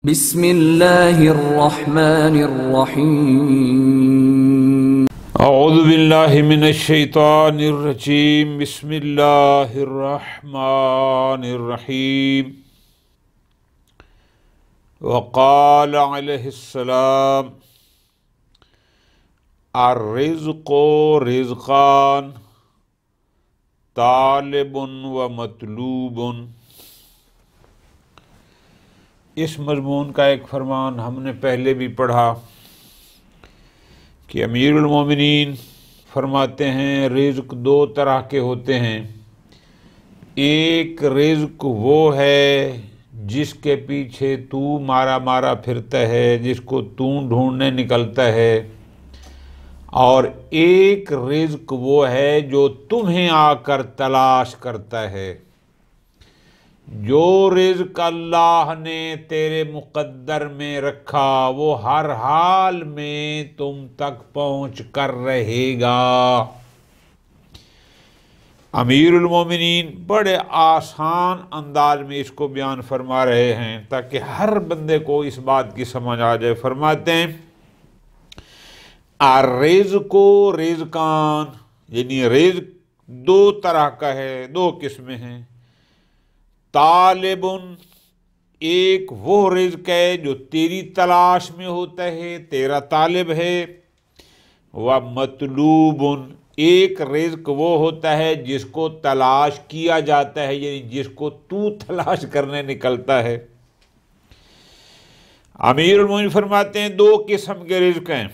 بسم اللہ الرحمن الرحیم اعوذ باللہ من الشیطان الرجیم بسم اللہ الرحمن الرحیم وقال علیہ السلام الرزق رزقان طالب و مطلوب۔ اس مضمون کا ایک فرمان ہم نے پہلے بھی پڑھا کہ امیر المومنین فرماتے ہیں رزق دو طرح کے ہوتے ہیں۔ ایک رزق وہ ہے جس کے پیچھے تو مارا مارا پھرتا ہے، جس کو تو ڈھونڈنے نکلتا ہے، اور ایک رزق وہ ہے جو تمہیں آ کر تلاش کرتا ہے۔ جو رزق اللہ نے تیرے مقدر میں رکھا وہ ہر حال میں تم تک پہنچ کر رہے گا۔ امیر المومنین بڑے آسان انداز میں اس کو بیان فرما رہے ہیں تاکہ ہر بندے کو اس بات کی سمجھ آ جائے۔ فرماتے ہیں الرزق رزقان، یعنی رزق دو طرح کا ہے، دو قسمیں ہیں۔ طالب ایک وہ رزق ہے جو تیری تلاش میں ہوتا ہے، تیرا طالب ہے۔ ومطلوب ایک رزق وہ ہوتا ہے جس کو تلاش کیا جاتا ہے، یعنی جس کو تو تلاش کرنے نکلتا ہے۔ امیر المومنین فرماتے ہیں دو قسم کے رزق ہیں۔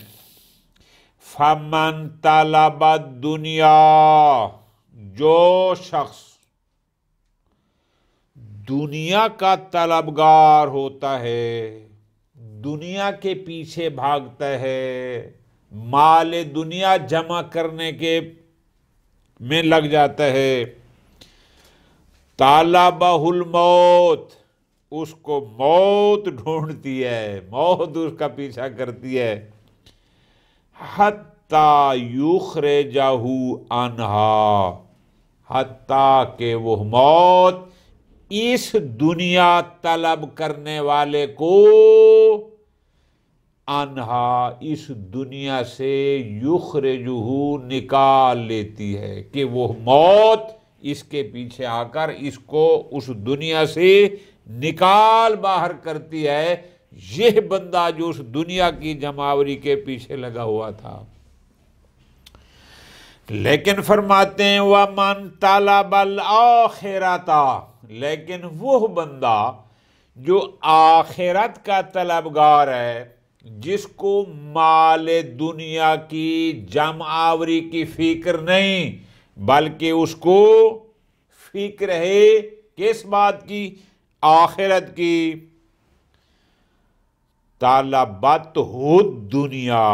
فمن طلب الدنیا، جو شخص دنیا کا طلبگار ہوتا ہے، دنیا کے پیچھے بھاگتا ہے، مال دنیا جمع کرنے کے میں لگ جاتا ہے، طالبہ الموت، اس کو موت ڈھونڈتی ہے، موت اس کا پیچھا کرتی ہے، حتیٰ یخرجہ عنہا، حتیٰ کہ وہ موت اس دنیا طلب کرنے والے کو انہا، اس دنیا سے یخرجہ نکال لیتی ہے، کہ وہ موت اس کے پیچھے آ کر اس کو اس دنیا سے نکال باہر کرتی ہے۔ یہ بندہ جو اس دنیا کی جماوری کے پیچھے لگا ہوا تھا۔ لیکن فرماتے ہیں وَمَن طَلَبَ الْآخِرَةَ، لیکن وہ بندہ جو آخرت کا طلبگار ہے، جس کو مال دنیا کی جمع آوری کی فکر نہیں بلکہ اس کو فکر ہے کس بات کی؟ آخرت کی۔ طلبتہ الدنیا،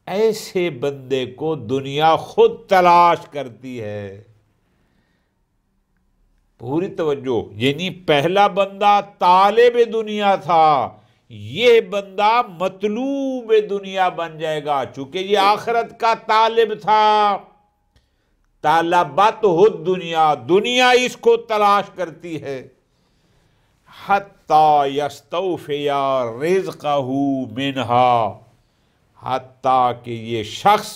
ایسے بندے کو دنیا خود تلاش کرتی ہے۔ پوری توجہ، یعنی پہلا بندہ طالب دنیا تھا، یہ بندہ مطلوب دنیا بن جائے گا، چونکہ یہ آخرت کا طالب تھا۔ طلبتہ الدنیا، دنیا اس کو تلاش کرتی ہے۔ حتیٰ یستوفی رزقہ منہا، حتیٰ کہ یہ شخص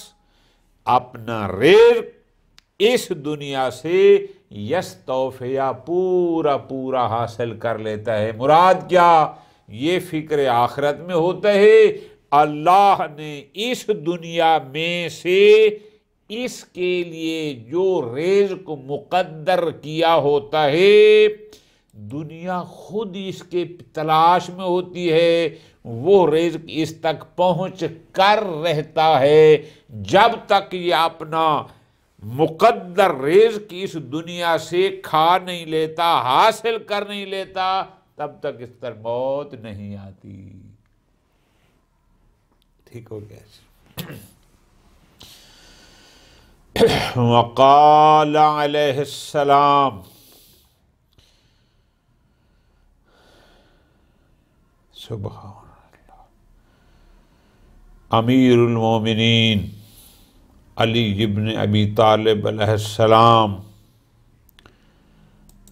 اپنا رزق اس دنیا سے یستوفیا پورا پورا حاصل کر لیتا ہے۔ مراد کیا؟ یہ فکر آخرت میں ہوتا ہے، اللہ نے اس دنیا میں سے اس کے لیے جو رزق مقدر کیا ہوتا ہے، دنیا خود اس کے تلاش میں ہوتی ہے، وہ رزق اس تک پہنچ کر رہتا ہے۔ جب تک یہ اپنا مقدر رزق اس دنیا سے کھا نہیں لیتا، حاصل کر نہیں لیتا، تب تک اس پر موت نہیں آتی۔ ٹھیک ہو گیا؟ وقال علیہ السلام، سبحان اللہ، امیر المومنین علی ابن ابی طالب علیہ السلام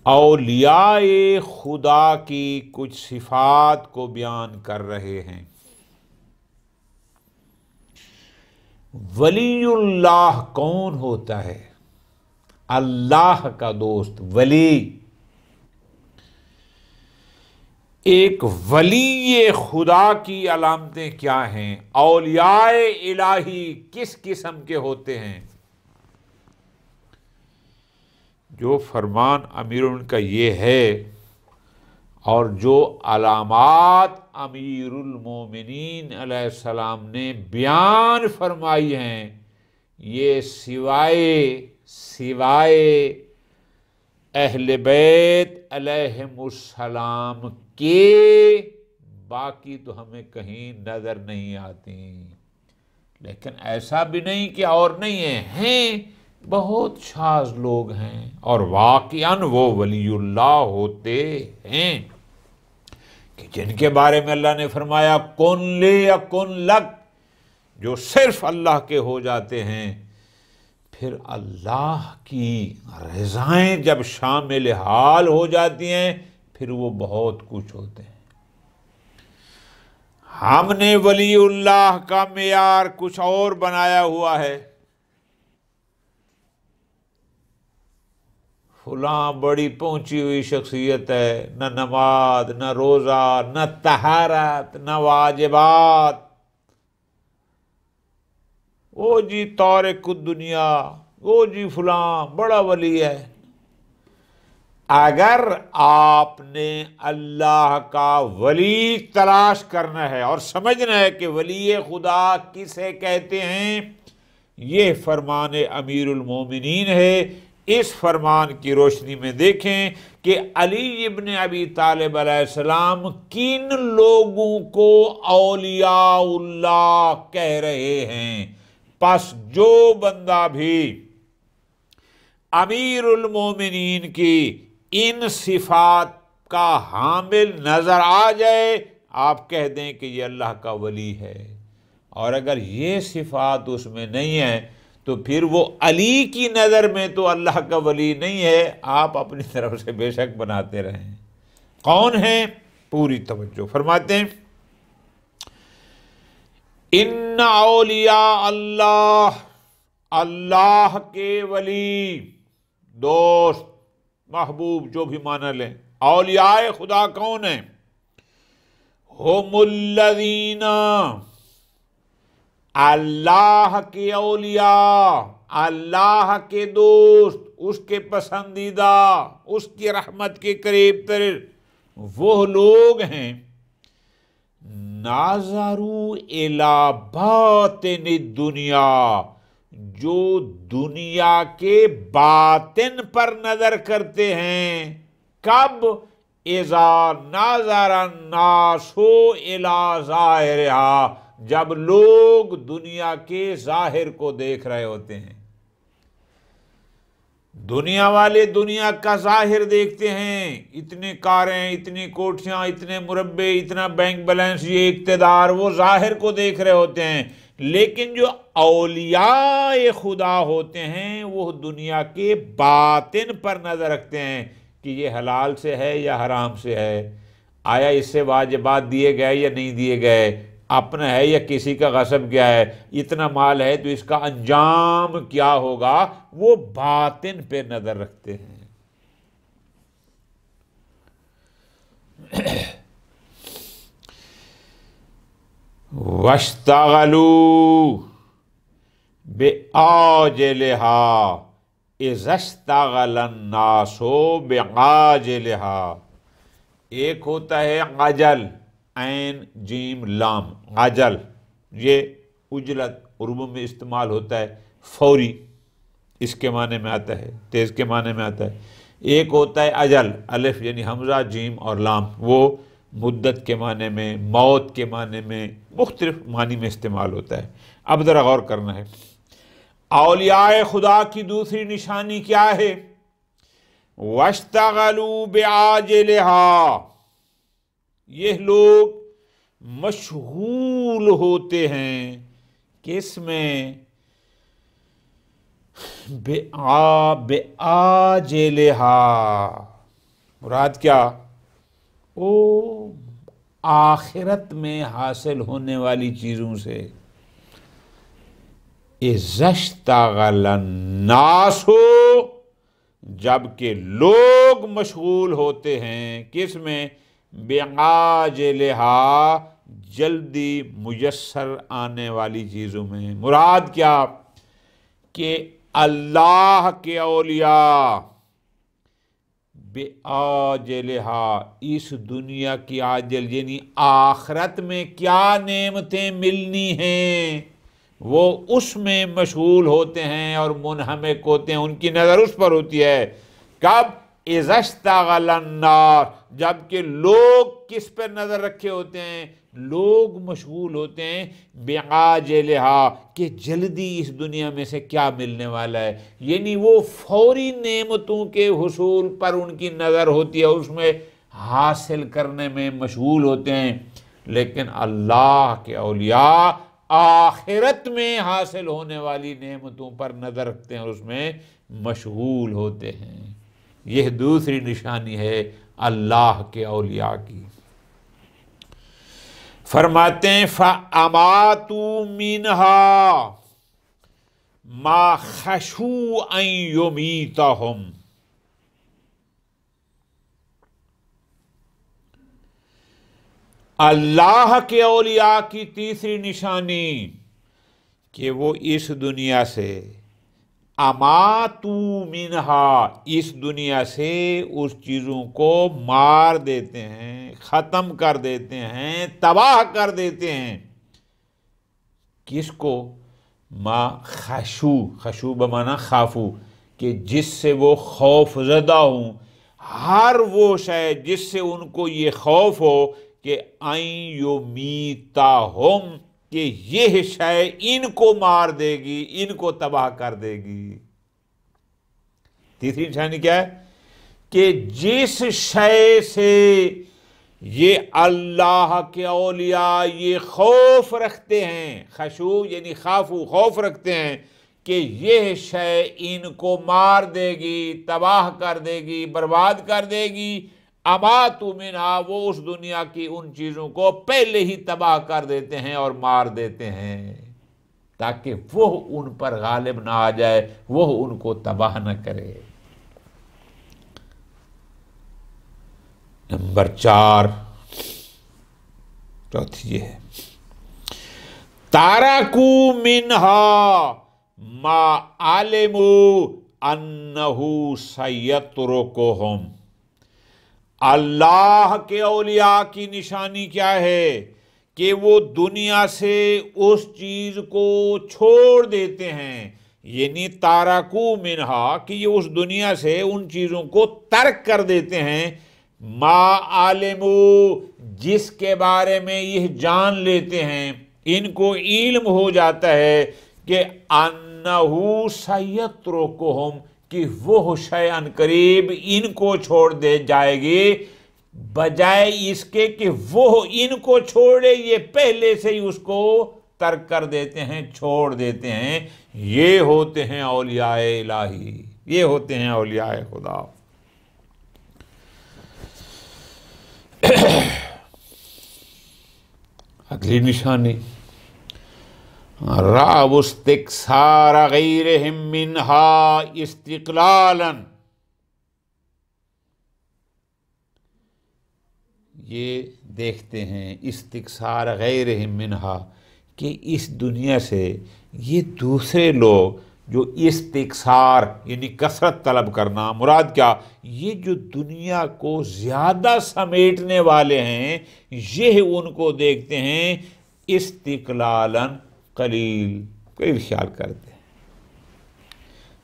اولیاء خدا کی کچھ صفات کو بیان کر رہے ہیں۔ ولی اللہ کون ہوتا ہے؟ اللہ کا دوست ولی۔ ایک ولی خدا کی علامتیں کیا ہیں؟ اولیاء الہی کس قسم کے ہوتے ہیں؟ جو فرمان امیر ان کا یہ ہے اور جو علامات امیر المومنین علیہ السلام نے بیان فرمائی ہیں، یہ سوائے اہل بیت علیہم السلام کے باقی تو ہمیں کہیں نظر نہیں آتی۔ لیکن ایسا بھی نہیں کہ اور نہیں ہیں، بہت شاذ لوگ ہیں اور واقعاً وہ ولی اللہ ہوتے ہیں کہ جن کے بارے میں اللہ نے فرمایا کن لے یا کن لک، جو صرف اللہ کے ہو جاتے ہیں۔ پھر اللہ کی رضائیں جب شامل حال ہو جاتی ہیں پھر وہ بہت کچھ ہوتے ہیں۔ ہم نے ولی اللہ کا معیار کچھ اور بنایا ہوا ہے۔ فلاں بڑی پہنچی ہوئی شخصیت ہے، نہ نماز، نہ روزہ، نہ طہارت، نہ واجبات، وہ جی تارک الدنیا، وہ جی فلاں بڑا ولی ہے۔ اگر آپ نے اللہ کا ولی تلاش کرنا ہے اور سمجھنا ہے کہ ولی خدا کسے کہتے ہیں، یہ فرمان امیر المومنین ہے۔ اس فرمان کی روشنی میں دیکھیں کہ علی ابن ابی طالب علیہ السلام کن لوگوں کو اولیاء اللہ کہہ رہے ہیں۔ پس جو بندہ بھی امیر المومنین کی ان صفات کا حامل نظر آ جائے، آپ کہہ دیں کہ یہ اللہ کا ولی ہے۔ اور اگر یہ صفات اس میں نہیں ہے تو پھر وہ علی کی نظر میں تو اللہ کا ولی نہیں ہے، آپ اپنی طرف سے بے شک بناتے رہیں۔ کون ہیں؟ پوری توجہ فرماتے ہیں، ان اولیاء اللہ، اللہ کے ولی، دوست، محبوب، جو بھی معنی لیں، اولیاء خدا کون ہیں؟ ہم الذین، اللہ کے اولیاء، اللہ کے دوست، اس کے پسندیدہ، اس کی رحمت کے قریب تر وہ لوگ ہیں، ناظروا الی باطن الدنیا، جو دنیا کے باطن پر نظر کرتے ہیں۔ کب؟ اذا نظر الناس الی ظاہرہا، جب لوگ دنیا کے ظاہر کو دیکھ رہے ہوتے ہیں۔ دنیا والے دنیا کا ظاہر دیکھتے ہیں، اتنے کاریں، اتنی کوٹھیاں، اتنے مربے، اتنا بینک بیلنس، یہ اقتدار، وہ ظاہر کو دیکھ رہے ہوتے ہیں۔ لیکن جو اولیاء خدا ہوتے ہیں وہ دنیا کے باطن پر نظر رکھتے ہیں کہ یہ حلال سے ہے یا حرام سے ہے، آیا اس سے واجبات دیے گئے یا نہیں دیے گئے، اپنا ہے یا کسی کا غصب کیا ہے، اتنا مال ہے تو اس کا انجام کیا ہوگا، وہ باطن پہ نظر رکھتے ہیں۔ وَاشْتَغَلُوا بِعَاجِلِهَا إِذَا اشْتَغَلَ النَّاسُ بِعَاجِلِهَا۔ ایک ہوتا ہے عجل، عین جیم لام، عجل، یہ اجلت اردو میں استعمال ہوتا ہے، فوری، اس کے معنی میں آتا ہے، تیز کے معنی میں آتا ہے۔ ایک ہوتا ہے اجل، الف یعنی حمزہ، جیم اور لام، وہ مدت کے معنی میں، موت کے معنی میں، مختلف معنی میں استعمال ہوتا ہے۔ اب ذرا غور کرنا ہے، اولیاء خدا کی دوسری نشانی کیا ہے؟ وَاشْتَغَلُوا بِعَاجِلِهَا، یہ لوگ مشغول ہوتے ہیں کس میں؟ بِعَاجِلِهَا، مراد کیا؟ وہ آخرت میں حاصل ہونے والی چیزوں سے. اذا اشتغل الناس، جبکہ لوگ مشغول ہوتے ہیں کس میں؟ بعاجلہا، جلدی میسر آنے والی چیزوں میں. مراد کیا؟ کہ اللہ کے اولیاء بعاجلہا، اس دنیا کی عاجل یعنی آخرت میں کیا نعمتیں ملنی ہیں وہ اس میں مشغول ہوتے ہیں اور منہمک ہوتے ہیں، ان کی نظر اس پر ہوتی ہے. کب؟ اذا اشتغل الناس، جبکہ لوگ کس پر نظر رکھے ہوتے ہیں؟ لوگ مشغول ہوتے ہیں بعاجلہا، کہ جلدی اس دنیا میں سے کیا ملنے والا ہے، یعنی وہ فوری نعمتوں کے حصول پر ان کی نظر ہوتی ہے، اس میں حاصل کرنے میں مشغول ہوتے ہیں. لیکن اللہ کے اولیاء آخرت میں حاصل ہونے والی نعمتوں پر نظر رکھتے ہیں اور اس میں مشغول ہوتے ہیں. یہ دوسری نشانی ہے اللہ کے اولیاء کی. فرماتے ہیں فَأَمَاتُوا مِنْهَا مَا خَشُوا أَن يُمِيتَهُمْ. اللہ کے اولیاء کی تیسری نشانی کہ وہ اس دنیا سے اماتو منہا، اس دنیا سے اس چیزوں کو مار دیتے ہیں، ختم کر دیتے ہیں، تباہ کر دیتے ہیں. کس کو؟ ما خشو، خشو بمانا خافو، کہ جس سے وہ خوف زدہ ہوں، ہر وہ شے جس سے ان کو یہ خوف ہو کہ ان یمیتہم، کہ یہ شے ان کو مار دے گی، ان کو تباہ کر دے گی. تیسری نشانی کیا ہے؟ کہ جس شے سے یہ اللہ کے اولیاء یہ خوف رکھتے ہیں، خشوع یعنی خافو، خوف رکھتے ہیں کہ یہ شے ان کو مار دے گی، تباہ کر دے گی، برباد کر دے گی. اماتو منہا، وہ اس دنیا کی ان چیزوں کو پہلے ہی تباہ کر دیتے ہیں اور مار دیتے ہیں تاکہ وہ ان پر غالب نہ آ جائے، وہ ان کو تباہ نہ کرے. نمبر 4، چوتھی یہ ہے تارکو منہا ما علموا انہ سیترکہم. اللہ کے اولیاء کی نشانی کیا ہے؟ کہ وہ دنیا سے اس چیز کو چھوڑ دیتے ہیں، یعنی تارکو منہا، کہ یہ اس دنیا سے ان چیزوں کو ترک کر دیتے ہیں، ما علمو، جس کے بارے میں یہ جان لیتے ہیں، ان کو علم ہو جاتا ہے کہ انہ سیترکہم، کہ وہ شے ان قریب ان کو چھوڑ دے جائے گی، بجائے اس کے کہ وہ ان کو چھوڑے یہ پہلے سے ہی اس کو ترک کر دیتے ہیں، چھوڑ دیتے ہیں. یہ ہوتے ہیں اولیاء الہی، یہ ہوتے ہیں اولیاء خدا. اگلی نشانی رأوا استکثار غیرہم منہا استقلالا. یہ دیکھتے ہیں استکثار غیرہم منہا، کہ اس دنیا سے یہ دوسرے لوگ جو استکثار یعنی کثرت طلب کرنا، مراد کیا؟ یہ جو دنیا کو زیادہ سمیٹنے والے ہیں، یہ ان کو دیکھتے ہیں استقلالا قلیل خیال کرتے ہیں،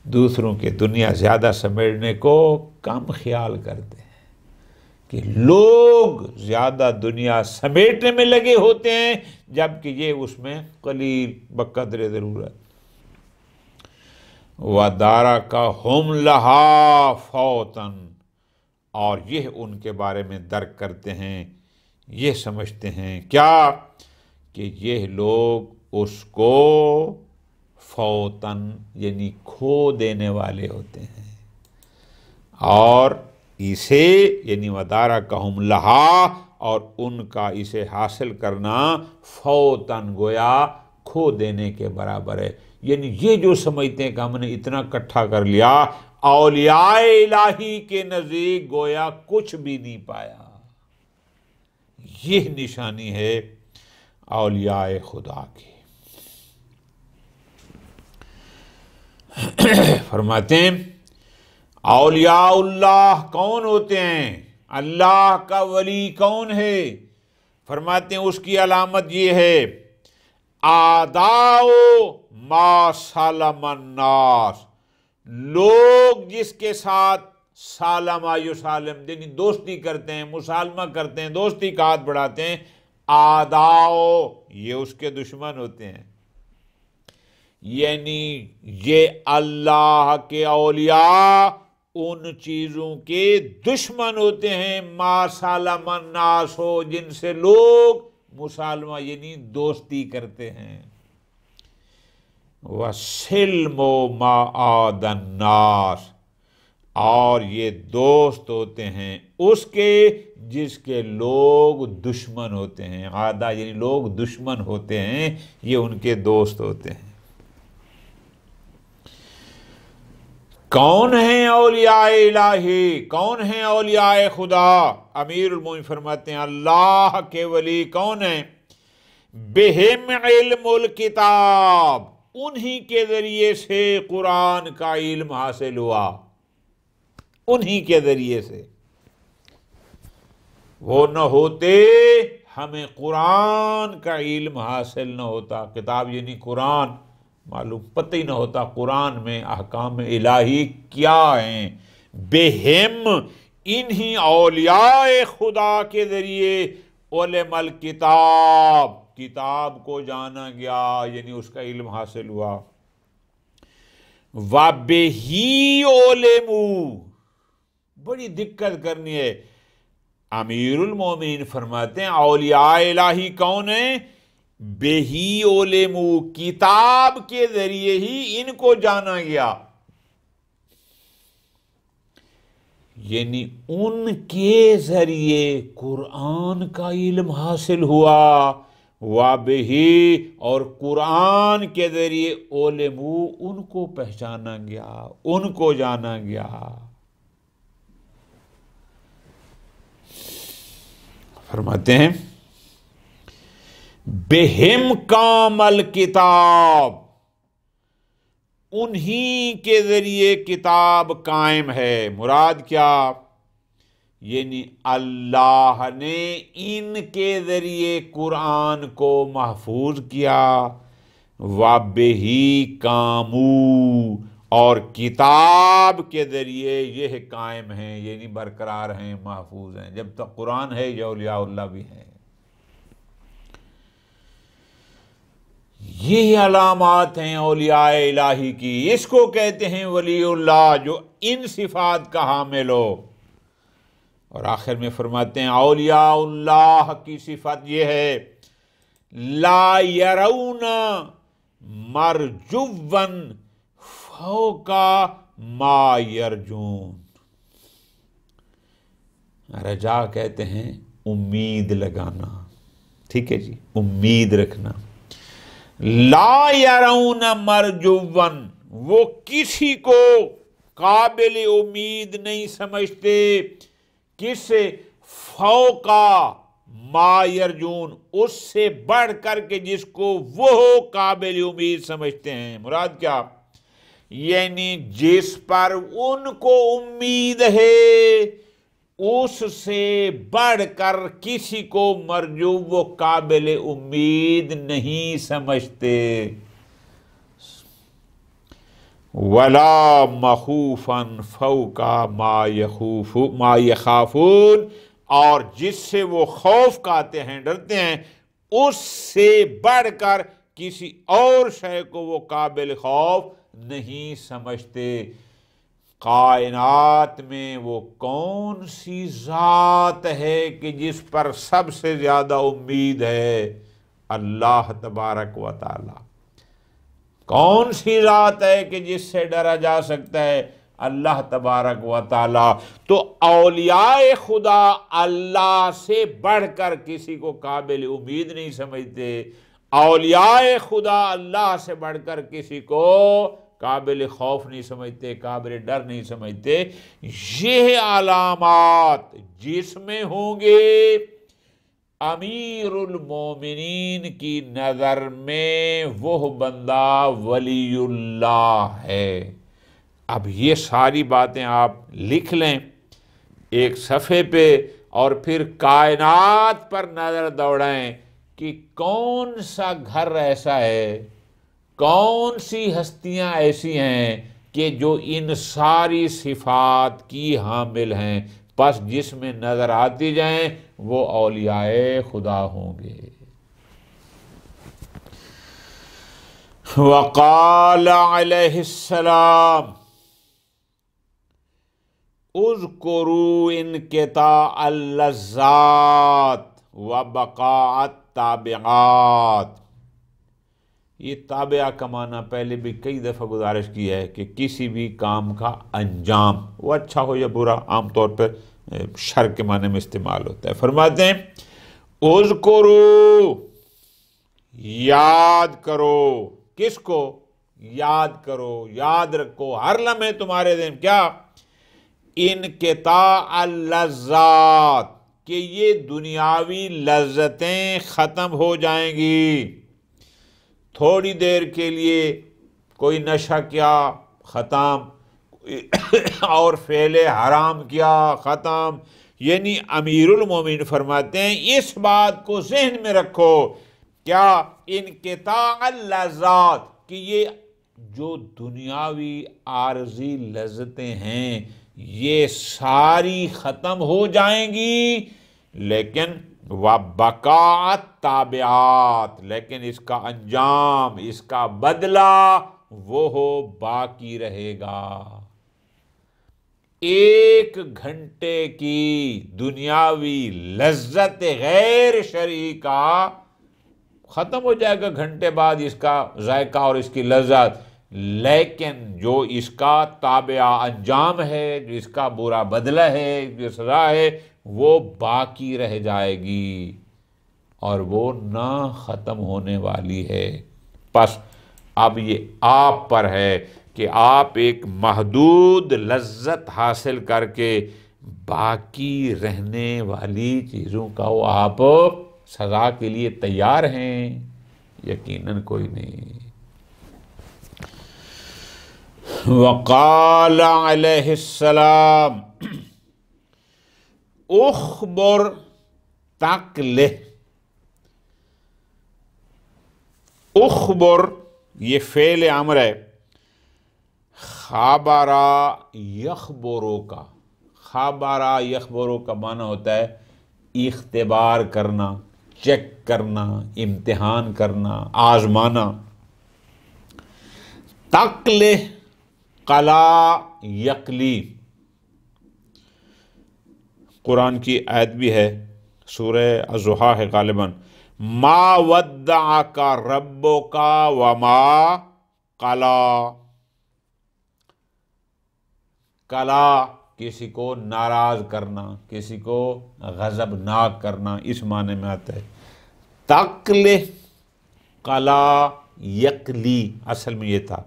دوسروں کے دنیا زیادہ سمیٹنے کو کم خیال کرتے ہیں، کہ لوگ زیادہ دنیا سمیٹنے میں لگے ہوتے ہیں جبکہ یہ اس میں قلیل بقدر ضرورت. وَدَارَكَهُمْ لَهَا فَوْتًا، اور یہ ان کے بارے میں درک کرتے ہیں، یہ سمجھتے ہیں کیا؟ کہ یہ لوگ اس کو فوتاً یعنی کھو دینے والے ہوتے ہیں، اور اسے یعنی ودارکہم لہا، اور ان کا اسے حاصل کرنا فوتاً گویا کھو دینے کے برابر ہے. یعنی یہ جو سمجھتے ہیں کہ ہم نے اتنا اکٹھا کر لیا، اولیاء الہی کے نزدیک گویا کچھ بھی نہیں پایا. یہ نشانی ہے اولیاء خدا کی. فرماتے ہیں اولیاء اللہ کون ہوتے ہیں، اللہ کا ولی کون ہے؟ فرماتے ہیں اس کی علامت یہ ہے، اعداء ما سالم الناس، لوگ جس کے ساتھ سالم یسالم یعنی دوستی کرتے ہیں، مسالمہ کرتے ہیں، دوستی کا ہاتھ بڑھاتے ہیں. اعداء یہ اس کے دشمن ہوتے ہیں. یعنی یہ اللہ کے اولیاء ان چیزوں کے دشمن ہوتے ہیں ما سالم الناس ہو، جن سے لوگ مسالمہ یعنی دوستی کرتے ہیں. وَسِلْمُ مَا عَادَ النَّاسِ، اور یہ دوست ہوتے ہیں اس کے جس کے لوگ دشمن ہوتے ہیں. عادہ یعنی لوگ دشمن ہوتے ہیں، یہ ان کے دوست ہوتے ہیں. کون ہیں اولیاء الہی، کون ہیں اولیاء خدا؟ امیر المومنین فرماتے ہیں اللہ کے ولی کون ہیں؟ بہم علم الکتاب، انہی کے ذریعے سے قرآن کا علم حاصل ہوا، انہی کے ذریعے سے. وہ نہ ہوتے ہمیں قرآن کا علم حاصل نہ ہوتا. کتاب یعنی قرآن، معلوم پتہ ہی نہ ہوتا قرآن میں احکام الہی کیا ہیں. بہم انہی اولیاء خدا کے ذریعے علم الکتاب، کتاب کو جانا گیا یعنی اس کا علم حاصل ہوا. وَبِهِ عُلِمُوا، بڑی دقت کرنی ہے. امیر المومنین فرماتے ہیں اولیاء الہی کون ہیں؟ بِهِ عُلِمُوا، کتاب کے ذریعے ہی ان کو جانا گیا، یعنی ان کے ذریعے قرآن کا علم حاصل ہوا. وَبِهِ، اور قرآن کے ذریعے عُلِمُوا، ان کو پہچانا گیا، ان کو جانا گیا. فرماتے ہیں بہم کامل کتاب، انہی کے ذریعے کتاب قائم ہے. مراد کیا؟ یعنی اللہ نے ان کے ذریعے قرآن کو محفوظ کیا. وَبِهِ قَامُوا، اور کتاب کے ذریعے یہ قائم ہیں یعنی برقرار ہیں، محفوظ ہیں. جب تک قرآن ہے یہ اولیاء اللہ بھی ہیں. یہ علامات ہیں اولیاء الہی کی. اس کو کہتے ہیں ولی اللہ جو ان صفات کا حامل ہو. اور آخر میں فرماتے ہیں اولیاء اللہ کی صفت یہ ہے لا یرون مرجوا فوق ما یرجون. رجا کہتے ہیں امید لگانا، ٹھیک ہے جی، امید رکھنا. لا یرون مرجوا، وہ کسی کو قابل امید نہیں سمجھتے. کس سے؟ فوقا ما یرجون، اس سے بڑھ کر کے جس کو وہ قابل امید سمجھتے ہیں. مراد کیا؟ یعنی جس پر ان کو امید ہے اس سے بڑھ کر کسی کو مرجو وہ قابل امید نہیں سمجھتے. وَلَا مَخُوفًا فَوْقَ مَا يَخَافُونَ، اور جس سے وہ خوف کھاتے ہیں، ڈرتے ہیں، اس سے بڑھ کر کسی اور شے کو وہ قابل خوف نہیں سمجھتے. کائنات میں وہ کون سی ذات ہے کہ جس پر سب سے زیادہ امید ہے؟ اللہ تبارک و تعالی. کون سی ذات ہے کہ جس سے ڈرا جا سکتا ہے؟ اللہ تبارک و تعالی. تو اولیاء خدا اللہ سے بڑھ کر کسی کو قابل امید نہیں سمجھتے، اولیاء خدا اللہ سے بڑھ کر کسی کو قابل خوف نہیں سمجھتے، قابل ڈر نہیں سمجھتے. یہ علامات جس میں ہوں گے امیر المومنین کی نظر میں وہ بندہ ولی اللہ ہے. اب یہ ساری باتیں آپ لکھ لیں ایک صفحے پہ اور پھر کائنات پر نظر دوڑائیں کہ کون سا گھر ایسا ہے، کون سی ہستیاں ایسی ہیں کہ جو ان ساری صفات کی حامل ہیں. پس جس میں نظر آتی جائیں وہ اولیاء خدا ہوں گے. وقال علیہ السلام اذکروا انقطاع اللذات وبقاء التابعات. یہ تابعہ کا معنی پہلے بھی کئی دفعہ گزارش کی ہے کہ کسی بھی کام کا انجام وہ اچھا ہو یا برا، عام طور پر شر کے معنی میں استعمال ہوتا ہے. فرماتے ہیں اذکروا، یاد کرو. کس کو یاد کرو؟ یاد رکھو ہر لمحے تمہارے ذہن کیا؟ انقطاع اللذات، کہ یہ دنیاوی لذتیں ختم ہو جائیں گی. تھوڑی دیر کے لیے کوئی نشہ کیا ختم، اور فعل حرام کیا ختم. یعنی امیر المومنین فرماتے ہیں اس بات کو ذہن میں رکھو، کیا؟ انقطاع اللذات، کہ یہ جو دنیاوی عارضی لذتیں ہیں یہ ساری ختم ہو جائیں گی، لیکن وبقاء التابعات، لیکن اس کا انجام، اس کا بدلہ وہ باقی رہے گا. ایک گھنٹے کی دنیاوی لذت غیر شرعی کا ختم ہو جائے گا گھنٹے بعد اس کا ذائقہ اور اس کی لذت، لیکن جو اس کا تابعہ انجام ہے، جو اس کا برا بدلہ ہے، جو سزا ہے، وہ باقی رہ جائے گی اور وہ نہ ختم ہونے والی ہے. پس اب یہ آپ پر ہے کہ آپ ایک محدود لذت حاصل کر کے باقی رہنے والی چیزوں کا وہ آپ سزا کے لیے تیار ہیں؟ یقیناً کوئی نہیں. وقال علیہ السلام اخبر تقلہ. اخبر یہ فعل امر ہے. خبرا یخبرو کا، خبرا یخبرو کا معنی ہوتا ہے اختبار کرنا، چیک کرنا، امتحان کرنا، آزمانا. تقلہ قلا یقلی، قرآن کی آیت بھی ہے، سورہ الضحیٰ ہے غالباً. ما ودعک ربک وما قلا. قلا کسی کو ناراض کرنا، کسی کو غضبناک کرنا، اس معنی میں آتا ہے. تقلہ قلا یقلی، اصل میں یہ تھا.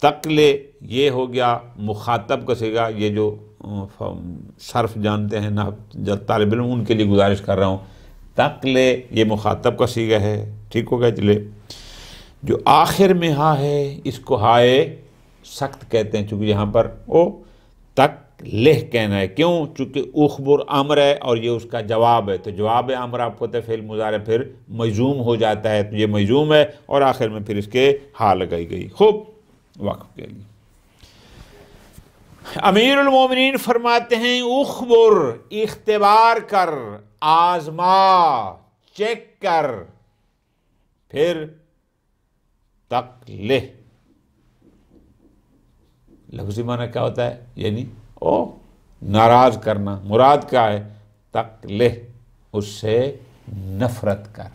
تقلہ یہ ہو گیا مخاطب کا صیغہ. یہ جو صرف جانتے ہیں نا طالب علم، ان کے لیے گزارش کر رہا ہوں. تقلہ یہ مخاطب کا صیغہ ہے، ٹھیک ہو گیا. چلے جو آخر میں ہاں ہے اس کو ہائے سخت کہتے ہیں، چونکہ یہاں پر او تقلہ کہنا ہے. کیوں؟ چونکہ اخبر امر ہے اور یہ اس کا جواب ہے، تو جواب امر آپ کو فعل مضارع پھر مجزوم ہو جاتا ہے، تو یہ مجزوم ہے اور آخر میں پھر اس کے ہاں لگائی گئی. خوب وقف کے لیے امیر المومنین فرماتے ہیں اخبر، اختبار کر، آزما، چیک کر. پھر تقلہ لفظی معنی کیا ہوتا ہے؟ یعنی ناراض کرنا. مراد کیا ہے؟ تقلہ، اس سے نفرت کر.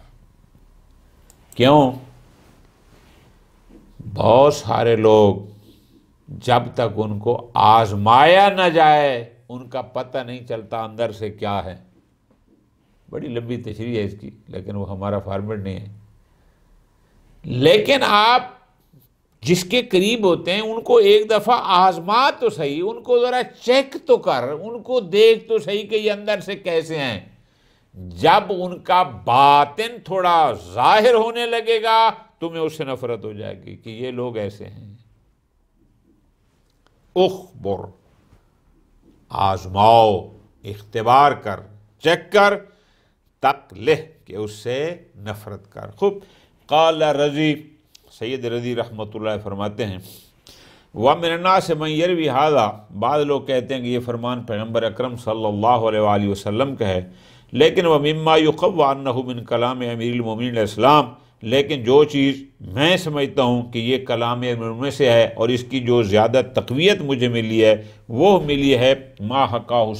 کیوں؟ بہت سارے لوگ جب تک ان کو آزمایا نہ جائے ان کا پتہ نہیں چلتا اندر سے کیا ہے. بڑی لمبی تشریح ہے اس کی، لیکن وہ ہمارا فارمیٹ نہیں ہے. لیکن آپ جس کے قریب ہوتے ہیں ان کو ایک دفعہ آزما تو صحیح، ان کو ذرا چیک تو کر، ان کو دیکھ تو صحیح کہ یہ اندر سے کیسے ہیں. جب ان کا باطن تھوڑا ظاہر ہونے لگے گا تمہیں اس سے نفرت ہو جائے گی کہ یہ لوگ ایسے ہیں. اخبر، آزماؤ، اختبار کر، چیک کر، تقلہ کہ اس سے نفرت کر. خوب. قال رضی، سید رضی رحمۃ اللہ فرماتے ہیں وَمِنَ النَّاسِ مَن يَرْوِي هَذَا، بعض لوگ کہتے ہیں کہ یہ فرمان پیغمبر اکرم صلی اللہ علیہ وآلہ وسلم کا ہے. لیکن وَمِمَّا يُقَوَّى أَنَّهُ مِن كَلَامِ أَمِيرِ الْمُؤْمِنِينَ علیہ السلام، لیکن جو چیز میں سمجھتا ہوں کہ یہ کلام میں سے ہے اور اس کی جو زیادہ تقویت مجھے ملی ہے وہ ملی ہے ما حکاہ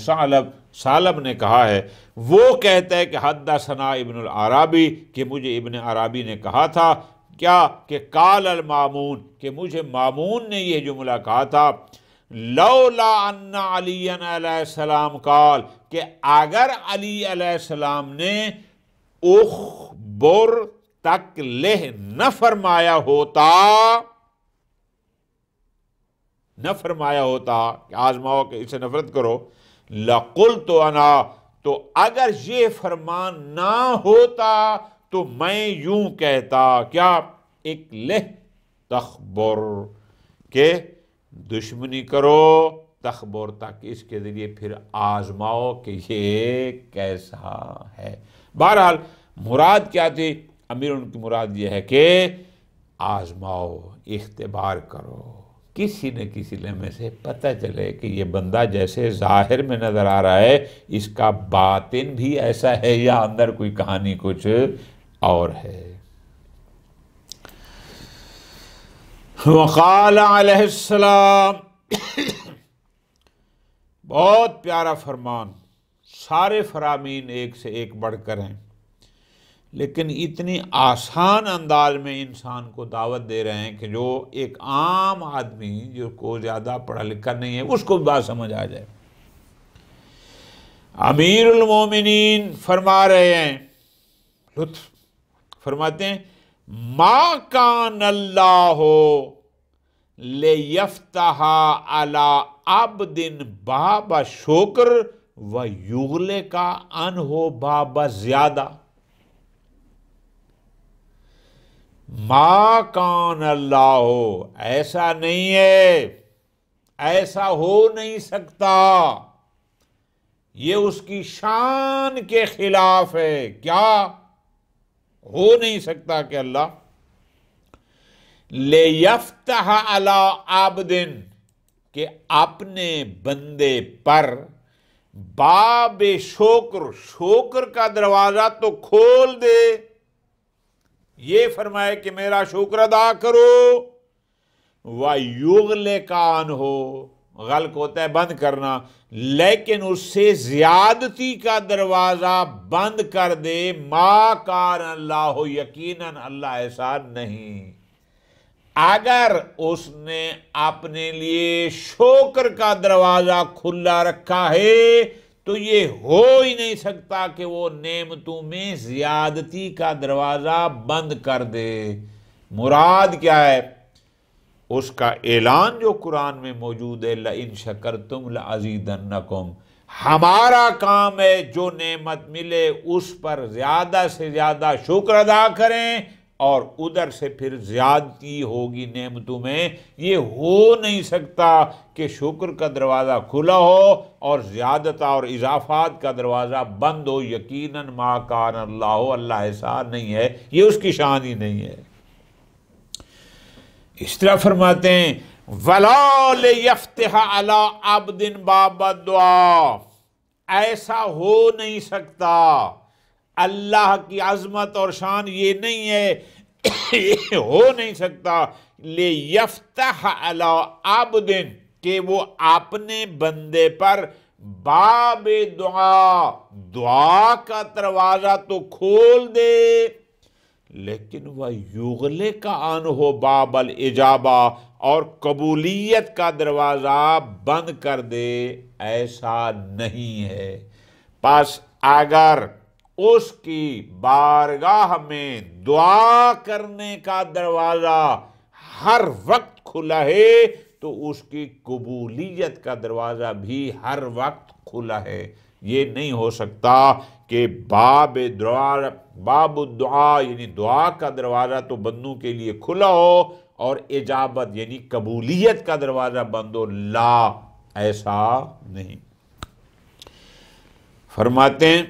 ثعلب نے کہا ہے. وہ کہتا ہے کہ حدثنا ابن العرابی، کہ مجھے ابن عرابی نے کہا تھا کیا کہ قال المامون، کہ مجھے مامون نے یہ جملہ کہا تھا لولا ان علی علیہ السلام قال، کہ اگر علی علیہ السلام نے اخبر تقلہ نہ فرمایا ہوتا کہ آزماؤ کہ اسے نفرت کرو، لقلت انا، تو اگر یہ فرمان نہ ہوتا تو میں یوں کہتا کیا اکلہ تخبر، کہ دشمنی کرو تخبر، تاکہ اس کے ذریعے پھر آزماؤ کہ یہ کیسا ہے. بہرحال مراد کیا تھی؟ امیر ان کی مراد یہ ہے کہ آزماؤ، اختبار کرو، کسی نہ کسی لمحے سے پتہ چلے کہ یہ بندہ جیسے ظاہر میں نظر آ رہا ہے اس کا باطن بھی ایسا ہے یا اندر کوئی کہانی کچھ اور ہے. وقال علیہ السلام، بہت پیارا فرمان، سارے فرامین ایک سے ایک بڑھ کر ہیں، لیکن اتنی آسان انداز میں انسان کو دعوت دے رہے ہیں کہ جو ایک عام آدمی جو کو زیادہ پڑھا لکھا نہیں ہے اس کو بھی بات سمجھ آ جائے. امیر المومنین فرما رہے ہیں، لطف فرماتے ہیں ما کان اللہ لیفتح علی عبد باب شکر ویغلق عنہ باب زیادہ. ما کان اللہ، ایسا نہیں ہے، ایسا ہو نہیں سکتا، یہ اس کی شان کے خلاف ہے. کیا ہو نہیں سکتا کہ اللہ لیفتح علی عبد، کہ اپنے بندے پر باب شکر کا دروازہ تو کھول دے، یہ فرمائے کہ میرا شکر ادا کرو، وَيُغْلِقَ عَنْهُ، غلق ہوتا ہے بند کرنا، لیکن اس سے زیادتی کا دروازہ بند کر دے. ما کان اللہ، یقیناً اللہ ایسا نہیں. اگر اس نے اپنے لیے شکر کا دروازہ کھلا رکھا ہے تو یہ ہو ہی نہیں سکتا کہ وہ نعمتوں میں زیادتی کا دروازہ بند کر دے. مراد کیا ہے؟ اس کا اعلان جو قرآن میں موجود ہے لَإِن شَكَرْتُمْ لَأَزِيدَنَّكُمْ، ہمارا کام ہے جو نعمت ملے اس پر زیادہ سے زیادہ شکر ادا کریں، اور ادھر سے پھر زیادتی ہوگی نعمتوں میں. یہ ہو نہیں سکتا کہ شکر کا دروازہ کھلا ہو اور زیادت اور اضافات کا دروازہ بند ہو. یقیناً ما کان اللہ، اللہ ایسا نہیں ہے، یہ اس کی شان ہی نہیں ہے. اس طرح فرماتے ہیں وَلَا لِيَفْتِحَ عَلَىٰ عَبْدٍ بَابَ الدُّعَاء، ایسا ہو نہیں سکتا. اللہ کی عظمت اور شان یہ نہیں ہے، ہو نہیں سکتا لِيَفْتَحَ عَلَىٰ عَبْدٍ، کہ وہ اپنے بندے پر باب دعا کا دروازہ تو کھول دے، لیکن وَيُغْلِقَ عَنْهُ بَابَ الْإِجَابَةِ اور قبولیت کا دروازہ بند کر دے، ایسا نہیں ہے۔ پس اگر اس کی بارگاہ میں دعا کرنے کا دروازہ ہر وقت کھلا ہے تو اس کی قبولیت کا دروازہ بھی ہر وقت کھلا ہے۔ یہ نہیں ہو سکتا کہ باب الدعا یعنی دعا کا دروازہ تو بندوں کے لیے کھلا ہو اور اجابت یعنی قبولیت کا دروازہ بند ہو، لا، ایسا نہیں۔ فرماتے ہیں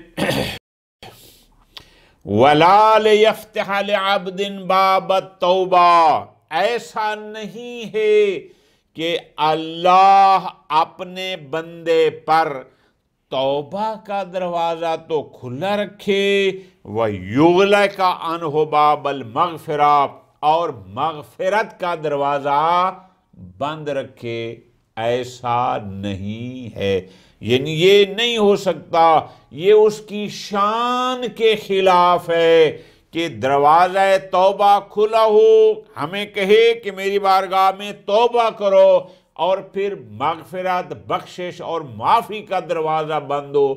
وَلَا لِيَفْتِحَ لِعَبْدٍ بَابَ التَّوْبَةِ ایسا نہیں ہے کہ اللہ اپنے بندے پر توبہ کا دروازہ تو کھلا رکھے، وَيُغْلِقَ عَنْهُ بَابَ الْمَغْفِرَةِ اور مغفرت کا دروازہ بند رکھے، ایسا نہیں ہے۔ یعنی یہ نہیں ہو سکتا، یہ اس کی شان کے خلاف ہے کہ دروازہ توبہ کھلا ہو، ہمیں کہے کہ میری بارگاہ میں توبہ کرو، اور پھر مغفرت، بخشش اور معافی کا دروازہ بند ہو،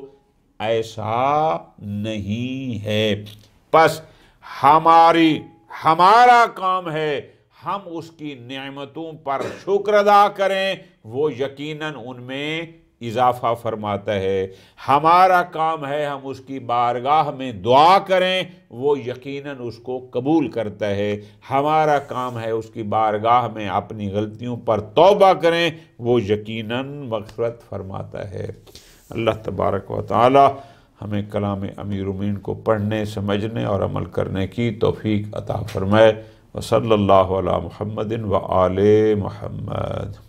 ایسا نہیں ہے۔ پس ہمارا کام ہے ہم اس کی نعمتوں پر شکر ادا کریں، وہ یقیناً ان میں اضافہ فرماتا ہے۔ ہمارا کام ہے ہم اس کی بارگاہ میں دعا کریں، وہ یقیناً اس کو قبول کرتا ہے۔ ہمارا کام ہے اس کی بارگاہ میں اپنی غلطیوں پر توبہ کریں، وہ یقیناً مغفرت فرماتا ہے۔ اللہ تبارک و تعالی ہمیں کلام امیر المومنین کو پڑھنے، سمجھنے اور عمل کرنے کی توفیق عطا فرمائے۔ وصلی اللہ علی محمد وآل محمد۔